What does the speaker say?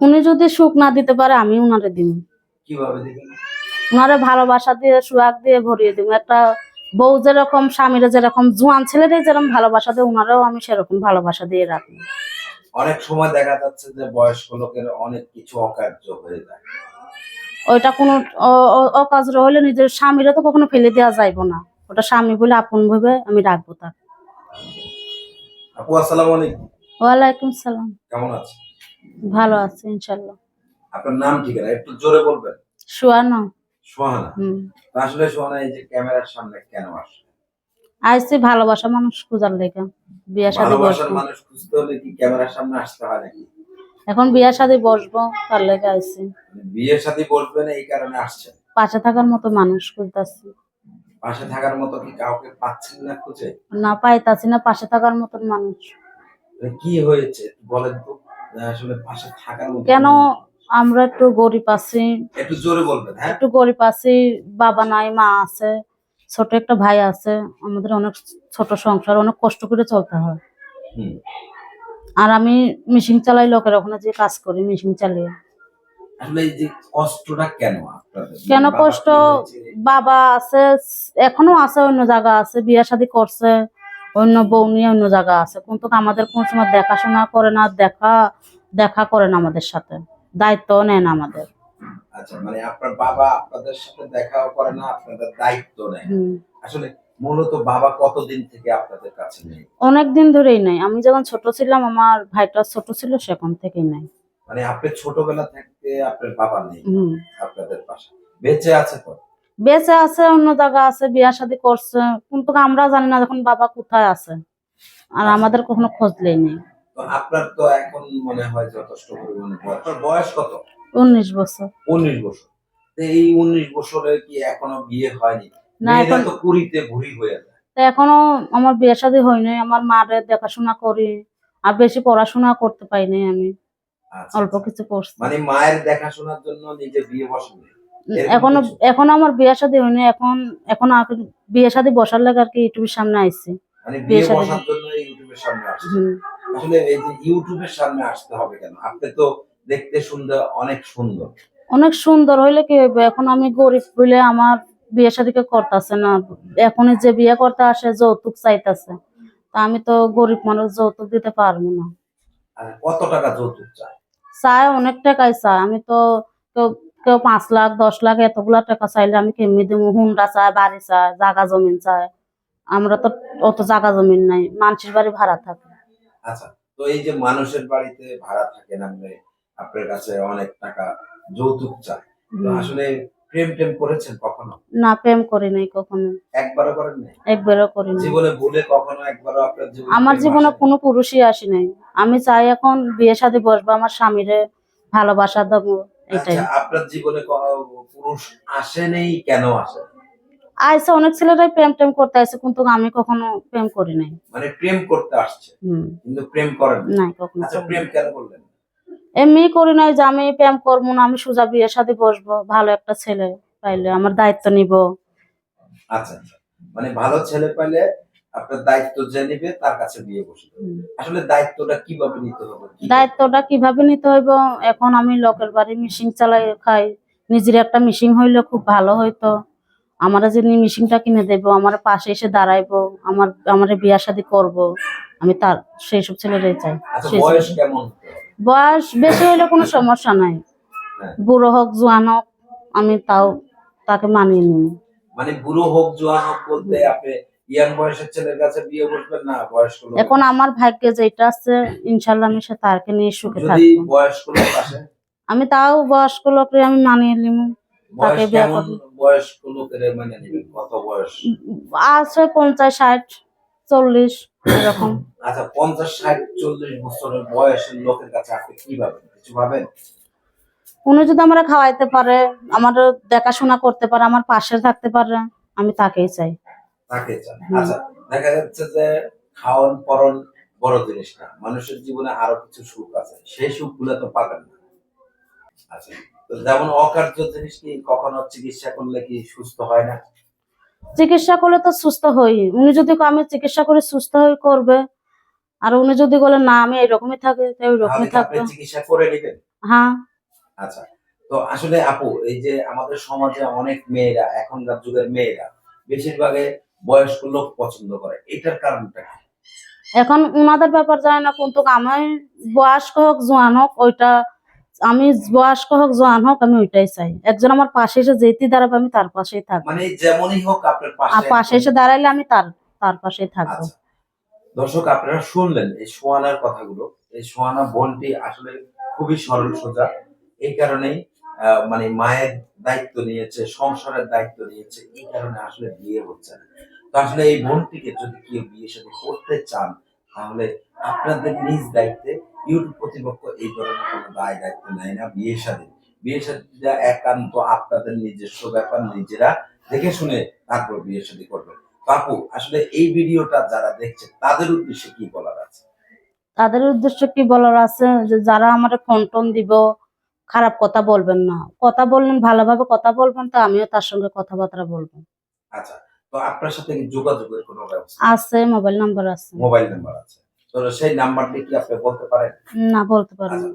উনি যদি সুখ না দিতে পারে আমি উনারে দিব। কিভাবে দিবেন? উনারে ভালোবাসা দিয়ে সুহাগ দিয়ে ভরিয়ে দিব। একটা বউ যেরকম স্বামীরা যেরকম জোয়ান ছেলেদের যেরকম ভালোবাসা দেয় উনারাও আমি সেরকম ভালোবাসা দিয়ে রাখবো। অনেক সময় দেখা যাচ্ছে যে বয়স্ক লোকের অনেক কিছু অকার্য হয়ে যায়। ওইটা কোনো অকাজ হলে নিজের স্বামীরা তো কখনো ফেলে দেওয়া যাইব না। ওটা স্বামী বলে আপন ভাবে আমি রাখবো তাকে। আপু আসসালামু আলাইকুম। ওয়ালাইকুম সালাম। কেমন আছেন? ভালো আছি ইনশাল্লাহ। আপনার নাম ঠিকানা একটু জোরে বলবেন। সুয়ানা। সোহানা। আসলে সোহানা এই যে ক্যামেরার সামনে কেন আসে? আইসি ভালোবাসা মানুষ খোঁজার লেগে। বিয়ে শাদী ভালোবাসার বসবো। মানুষ খুঁজতে হলে কি ক্যামেরার সামনে আসতে হয় নাকি? এখন বিয়ে শাদী বসবো তার লেগে আইসি। বিয়ের সাথে বসবেন এই কারণে আসছেন? পাশে থাকার মতো মানুষ খুঁজতেছি। পাশে থাকার মতো কি কাউকে পাচ্ছেন না খুঁজে? না পাইতাছি না পাশে থাকার মতন মানুষ। কি হয়েছে বলেন তো? আসলে পাশে থাকার মতো কেন আমরা একটু গরিব আছি। একটু জোরে বলবেন। হ্যাঁ, একটু গরিব আছি, বাবা নাই মা আছে, ছোট একটা ভাই আছে, আমাদের অনেক ছোট সংসার, অনেক কষ্ট করে চলতে হয়। আর আমি মেশিন চালাই, লোকের ওখানে যে কাজ করি মেশিন চালিয়ে। আসলে এই যে কষ্টটা কেন আপনাদের? কেন কষ্ট? বাবা আছে, এখনো আছে, অন্য জায়গা আছে, বিয়ে শাদী করছে, অন্য বউ নিয়ে অন্য জায়গা আছে, কিন্তু আমাদের কোন সময় দেখাশোনা করে না, দেখা করে না আমাদের সাথে, দায়িত্ব নেয় না আমাদের। আচ্ছা, মানে আপনার বাবা আপনাদের সাথে দেখাও করে না, আপনাদের দায়িত্ব নেয়। আসলে মূলত বাবা কতদিন থেকে আপনাদের কাছে নেই? অনেক দিন ধরেই নাই। আমি যখন ছোট ছিলাম, আমার ভাইটা ছোট ছিল, সেখান থেকেই নাই। মানে আপনি ছোটবেলা থেকে আপনার বাবা নেই আপনাদের পাশে? বেঁচে আছে তো? বেঁচে আছে, অন্য জায়গা আছে, বিয়ে শাদী করছে, কিন্তু আমরা জানি না যখন বাবা কোথায় আছে, আর আমাদের কখনো খোঁজ নেই। তো আপনার তো এখন মনে হয় যথেষ্ট পরিমাণে বয়স। আপনার বয়স কত? 19 বছর। 19 বছর। তো এই 19 বছরে কি এখনো বিয়ে হয়নি? না, এখন তো কুড়িতে বুড়ি হয়ে যায়। এখনো আমার বিয়ে শাদী হয়নি। আমার মারে দেখাশোনা করি, আর বেশি পড়াশোনা করতে পাইনি আমি। অল্প কিছু করছি। মানে মায়ের দেখাশোনার জন্য নিজে বিয়ে বসেন? এখনো আমার বিয়ে শাদী হয়নি। এখন বিয়ে শাদী বসার লাগে আর কি ইউটিউবের সামনে আইছি। মানে বিয়ে বসার জন্য ইউটিউবের সামনে আসছে। আসলে এই যে ইউটিউবের সামনে আসতে হবে কেন? আপনি তো দেখতে সুন্দর, অনেক সুন্দর। অনেক সুন্দর হইলে কি হইবে? এখন আমি গরিব বলে আমার বিয়ে শাদীকে করতেছে না। এখন যে বিয়ে করতে আসে যৌতুক চাইতেছে, তা আমি তো গরিব মানুষ, যৌতুক দিতে পারবো না। আর কত টাকা যৌতুক চায়? চায় অনেক টাকাই চায়। আমি তো কেউ কেউ 5 লাখ 10 লাখ এতগুলা টাকা চাইলে আমি কেমনি দেবো? হুন্ডা চায়, বাড়ি চায়, জায়গা জমিন চায়। আমরা তো অত জায়গা জমিন নাই, মানুষের বাড়ি ভাড়া থাকে। আচ্ছা, তো এই যে মানুষের বাড়িতে ভাড়া থাকেন আপনি, আপনার কাছে অনেক টাকা যৌতুক চায়, তো আসলে প্রেম করেছেন কখনো? না, প্রেম করি নাই কখনো। একবারও করেন নাই? একবারও করি নাই। জীবনে ভুলে কখনো একবারও আপনার জীবনে? আমার জীবনে কোনো পুরুষই আসে নাই। আমি চাই এখন বিয়ে শাদী বসবো, আমার স্বামীরে ভালোবাসা দেবো, এটাই। আচ্ছা, আপনার জীবনে পুরুষ আসে নেই, কেন আসে? আইসে, অনেক ছেলেরাই প্রেম করতে আসে, কিন্তু আমি কখনো প্রেম করি নাই। মানে প্রেম করতে আসছে কিন্তু প্রেম করেন নাই কখনো। আচ্ছা, প্রেম কেন করলেন? এমনি করি নাই যে আমি প্রেম করবো না, আমি সোজা বিয়ে শাদী বসবো, ভালো একটা ছেলে পাইলে আমার দায়িত্ব নিব। আচ্ছা, মানে ভালো ছেলে পাইলে আপনার দায়িত্ব যে নিবে তার কাছে বিয়ে বসবে। আসলে দায়িত্বটা কিভাবে নিতে হবে? দায়িত্বটা কিভাবে নিতে হইব? এখন আমি লোকের বাড়ি মেশিন চালাই খাই, নিজের একটা মেশিন হইলে খুব ভালো হইতো। আমারা যিনি মেশিনটা কিনে দেবো, আমার পাশে এসে দাঁড়াইবো, আমার বিয়ে শাদী করবো, আমি তার সেই সব ছেলেরাই চাই। বয়স কেমন? বয়স বেশি হইলে কোনো সমস্যা নাই, বুড়ো হোক জোয়ান হোক, আমি তাকে মানিয়ে নিব। মানে বুড়ো হোক জোয়ান হোক বলতে আপনি ইয়াং বয়সের ছেলের কাছে বিয়ে বসবেন না বয়স্ক লোক? এখন আমার ভাগ্যে যেটা আছে ইনশাআল্লাহ আমি তাকে নিয়ে সুখে থাকবো। যদি বয়স্ক লোক আসে? আমি তাও বয়স্ক লোকরে আমি মানিয়ে নিব। তাকে বিয়ে করব। বয়স্ক লোকের মানিয়ে নেবেন? কত বয়স আছে? 50 60 40 এরকম। আচ্ছা, 50 60 40 বছরের বয়সের লোকের কাছে আপনি কি ভাবেন? কিছু ভাবেন? উনি যদি আমরা খাওয়াইতে পারে, আমার দেখাশোনা করতে পারে, আমার পাশে থাকতে পারে, আমি তাকেই চাই। তাকে চান? আচ্ছা, দেখা যাচ্ছে যে খাওয়ান পরন বড় জিনিস না, মানুষের জীবনে আরো কিছু সুখ আছে, সেই সুখগুলো তো পাবেন না। আচ্ছা, তো যেমন অকার্য জিনিস কি কখনো চিকিৎসা করলে কি সুস্থ হয় না? চিকিৎসা করলে তো সুস্থ হই। উনি যদি আমি চিকিৎসা করে সুস্থ হয়ে করবে, আর উনি যদি বলে না আমি এইরকমই থাকি, তাই ওইরকমই থাকবে। চিকিৎসা করে নেবেন? হ্যাঁ। আচ্ছা, তো আসলে আপু এই যে আমাদের সমাজে অনেক মেয়েরা, এখনকার যুগের মেয়েরা বেশিরভাগে বয়স্ক লোক পছন্দ করে, এটার কারণটা কি? এখন উনাদের ব্যাপার যায় না, কিন্তু আমি বয়স্ক হোক জোয়ান হোক ওইটা, আমি বয়স্ক হোক জোয়ান হোক আমি ওইটাই চাই। একজন আমার পাশে এসে যেতেই দাঁড়াবে আমি তার পাশেই থাকবো। মানে যেমনই হোক আপনার আর পাশে পাশে একজন। এসে দাঁড়াইলে আমি তার পাশেই থাকবো। আচ্ছা, দর্শক আপনারা শুনলেন এই সোহানার কথাগুলো। এই সোহানা বোনটি আসলে খুবই সরল সোজা। এই কারণেই মানে মায়ের দায়িত্ব নিয়েছে, সংসারের দায়িত্ব নিয়েছে। এই কারণে আসলে বিয়ে হচ্ছে না। তো আসলে এই বোনটিকে যদি কেউ বিয়ে শাদী করতে চান, তাহলে আপনাদের নিজ দায়িত্বে, ইউটিউব কর্তৃপক্ষ এই ধরনের কোনো দায় দায়িত্ব নেয় না বিয়ে শাদী। বিয়ে শাদীটা একান্ত আপনাদের নিজস্ব ব্যাপার, নিজেরা দেখে শুনে তারপর বিয়ে শাদী করবেন। আপু আসলে এই ভিডিওটা যারা দেখছে তাদের উদ্দেশ্যে কি বলার আছে? তাদের উদ্দেশ্য কি বলার আছে, যে যারা আমার ফোন টোন দিব, খারাপ কথা বলবেন না। কথা বললেন ভালোভাবে কথা বলবেন, তো আমিও তার সঙ্গে কথাবার্তা বলবো। আচ্ছা, তো আপনার সাথে কি যোগাযোগের কোনো ব্যবস্থা? আছে, মোবাইল নাম্বার আছে। মোবাইল নাম্বার আছে। তো সেই নাম্বারটি কি আপনি বলতে পারেন? না, বলতে পারবো আচ্ছা। না।